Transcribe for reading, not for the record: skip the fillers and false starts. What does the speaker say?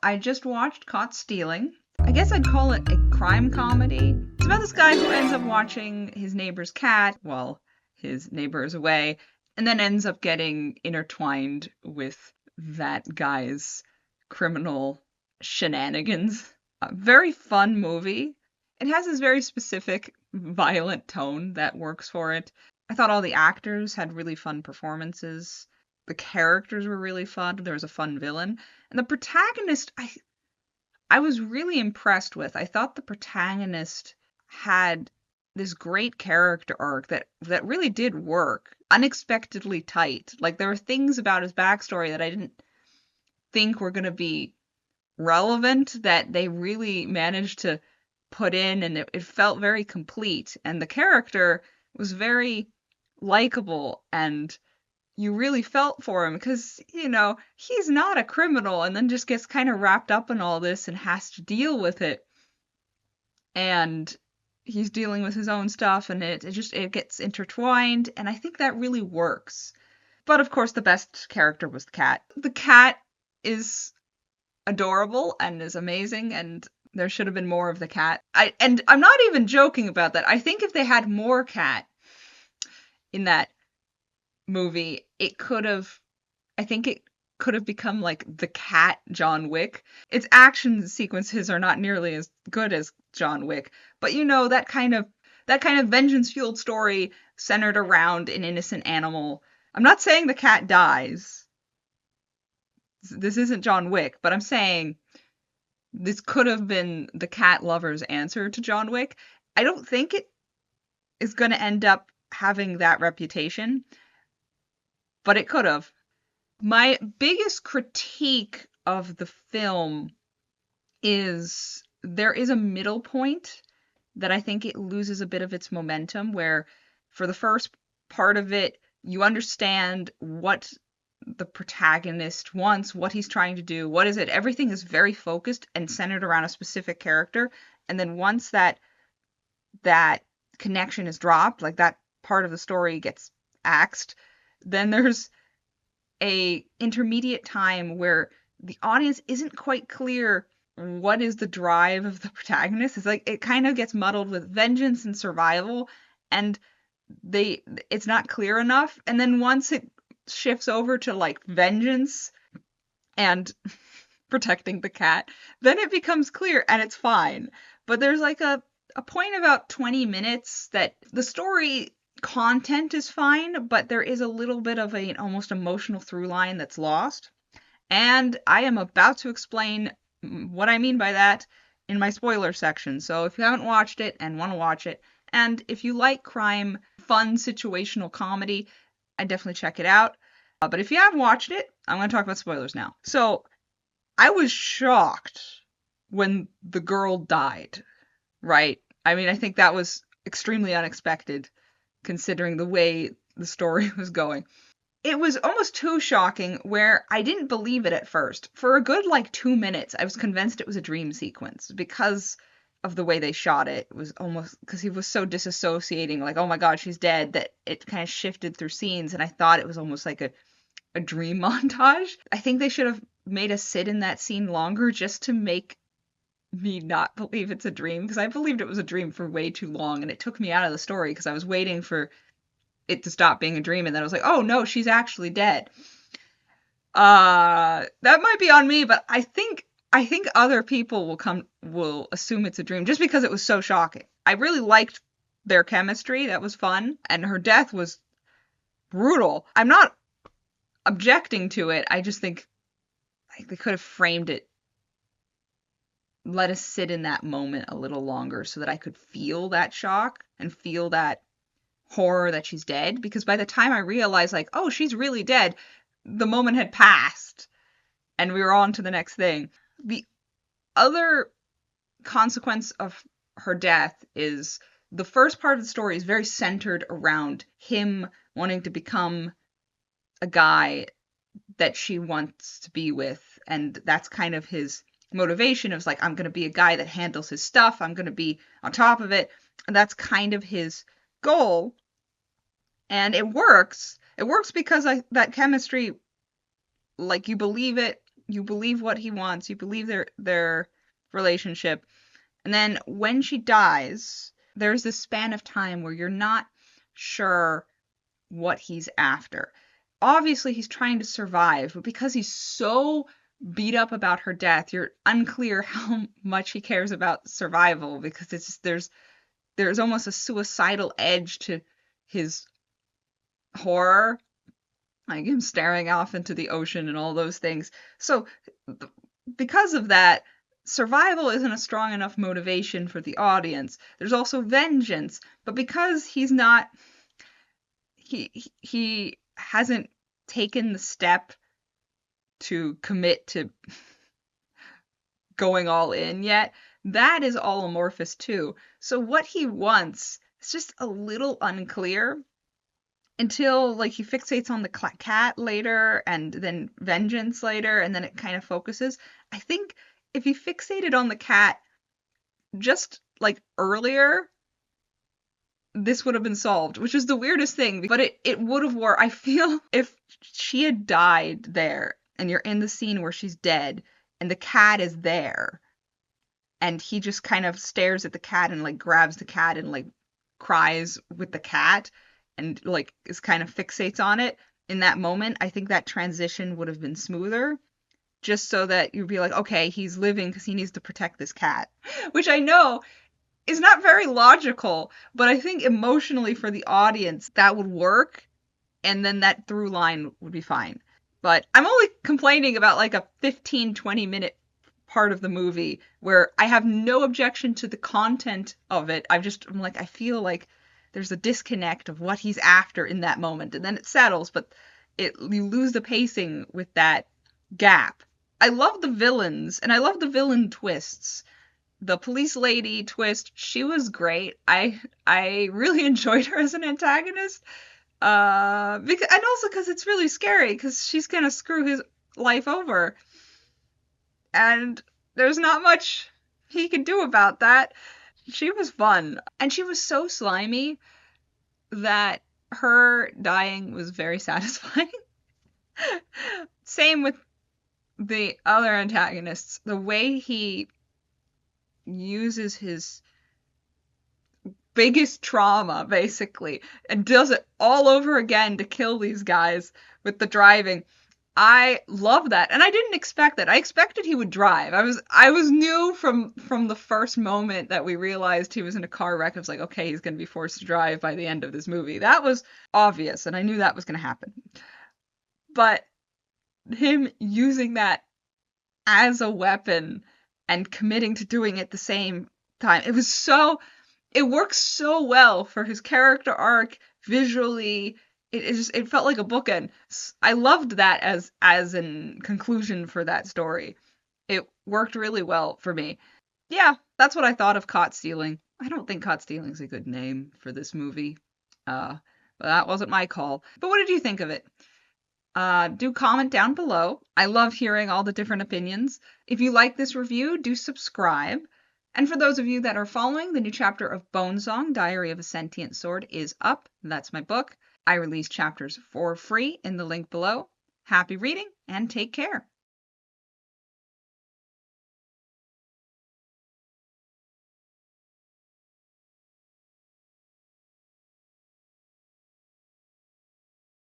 I just watched Caught Stealing. I guess I'd call it a crime comedy. It's about this guy who ends up watching his neighbor's cat while his neighbor is away, and then ends up getting intertwined with that guy's criminal shenanigans. A very fun movie. It has this very specific violent tone that works for it. I thought all the actors had really fun performances. The characters were really fun. There was a fun villain. And the protagonist, I was really impressed with. I thought the protagonist had this great character arc that really did work. Unexpectedly tight. Like there were things about his backstory that I didn't think were going to be relevant that they really managed to put in, and it felt very complete. And the character was very likable, and you really felt for him because, he's not a criminal and then just gets kind of wrapped up in all this and has to deal with it. And he's dealing with his own stuff, and it gets intertwined, and I think that really works. But of course, the best character was the cat. The cat is adorable and is amazing, and there should have been more of the cat. And I'm not even joking about that. I think if they had more cat in that movie, it could have become like the cat John Wick. Its action sequences are not nearly as good as John Wick, but that kind of vengeance fueled story centered around an innocent animal. I'm not saying the cat dies. This isn't John Wick, but I'm saying this could have been the cat lover's answer to John Wick. I don't think it is going to end up having that reputation, but it could have. My biggest critique of the film is there is a middle point that I think it loses a bit of its momentum, where for the first part of it, you understand what the protagonist wants, what he's trying to do, what is it. Everything is very focused and centered around a specific character. And then once that connection is dropped, like that part of the story gets axed, then there's a intermediate time where the audience isn't quite clear what is the drive of the protagonist. It's like it kind of gets muddled with vengeance and survival, and it's not clear enough. And then once it shifts over to like vengeance and protecting the cat, then it becomes clear and it's fine. But there's like a point about 20 minutes that the story content is fine, but there is a little bit of an almost emotional through line that's lost. And I am about to explain what I mean by that in my spoiler section. So if you haven't watched it and want to watch it, and if you like crime, fun, situational comedy, I definitely check it out. But if you haven't watched it, I'm going to talk about spoilers now. So I was shocked when the girl died, right? I mean, I think that was extremely unexpected considering the way the story was going. It was almost too shocking where I didn't believe it at first. For a good 2 minutes, I was convinced it was a dream sequence because of the way they shot it. It was almost because he was so disassociating, like, oh my god, she's dead, that it kind of shifted through scenes, and I thought it was almost like a dream montage. I think they should have made us sit in that scene longer just to make me not believe it's a dream, because I believed it was a dream for way too long, and it took me out of the story because I was waiting for it to stop being a dream, and then I was like, oh no, she's actually dead. That might be on me, but I think other people will assume it's a dream just because it was so shocking. I really liked their chemistry. That was fun, and her death was brutal. I'm not objecting to it. I just think they could have framed it, let us sit in that moment a little longer so that I could feel that shock and feel that horror that she's dead, because by the time I realized oh, she's really dead, the moment had passed and we were on to the next thing. The other consequence of her death is the first part of the story is very centered around him wanting to become a guy that she wants to be with, and that's kind of his motivation of I'm going to be a guy that handles his stuff, I'm going to be on top of it, and that's kind of his goal. And it works because that chemistry, you believe it, You believe what he wants. You believe their relationship. And then when she dies, there's this span of time where you're not sure what he's after. Obviously, he's trying to survive, but because he's so beat up about her death, you're unclear how much he cares about survival because it's just, there's almost a suicidal edge to his horror, like him staring off into the ocean and all those things. So because of that, survival isn't a strong enough motivation for the audience. There's also vengeance, but because he hasn't taken the step to commit to going all in yet, that is all amorphous too. So what he wants is just a little unclear until like he fixates on the cat later and then vengeance later, and then it kind of focuses. I think if he fixated on the cat just like earlier, this would have been solved, which is the weirdest thing, but it would have worked. I feel if she had died there and you're in the scene where she's dead and the cat is there and he just kind of stares at the cat and like grabs the cat and like cries with the cat and like is kind of fixates on it in that moment, I think that transition would have been smoother. Just so that you'd be like, okay, he's living because he needs to protect this cat. Which I know is not very logical, but I think emotionally for the audience that would work, and then that through line would be fine. But I'm only complaining about like a 15-20 minute part of the movie where I have no objection to the content of it. I'm like, I feel like there's a disconnect of what he's after in that moment, and then it settles, but you lose the pacing with that gap. I love the villains, and I love the villain twists. The police lady twist, she was great. I really enjoyed her as an antagonist. And also because it's really scary, because she's gonna screw his life over. And there's not much he can do about that. She was fun. And she was so slimy that her dying was very satisfying. Same with the other antagonists. The way he uses his biggest trauma, basically, and does it all over again to kill these guys with the driving. I love that, and I didn't expect that. I expected he would drive. I was new from the first moment that we realized he was in a car wreck. I was like, okay, he's going to be forced to drive by the end of this movie. That was obvious, and I knew that was going to happen. But him using that as a weapon and committing to doing it the same time, it works so well for his character arc visually. It felt like a bookend. I loved that as a conclusion for that story. It worked really well for me. Yeah, that's what I thought of Caught Stealing. I don't think Caught Stealing is a good name for this movie. But that wasn't my call. But what did you think of it? Do comment down below. I love hearing all the different opinions. If you like this review, do subscribe. And for those of you that are following, the new chapter of Bonesong, Diary of a Sentient Sword is up. That's my book. I release chapters for free in the link below. Happy reading and take care.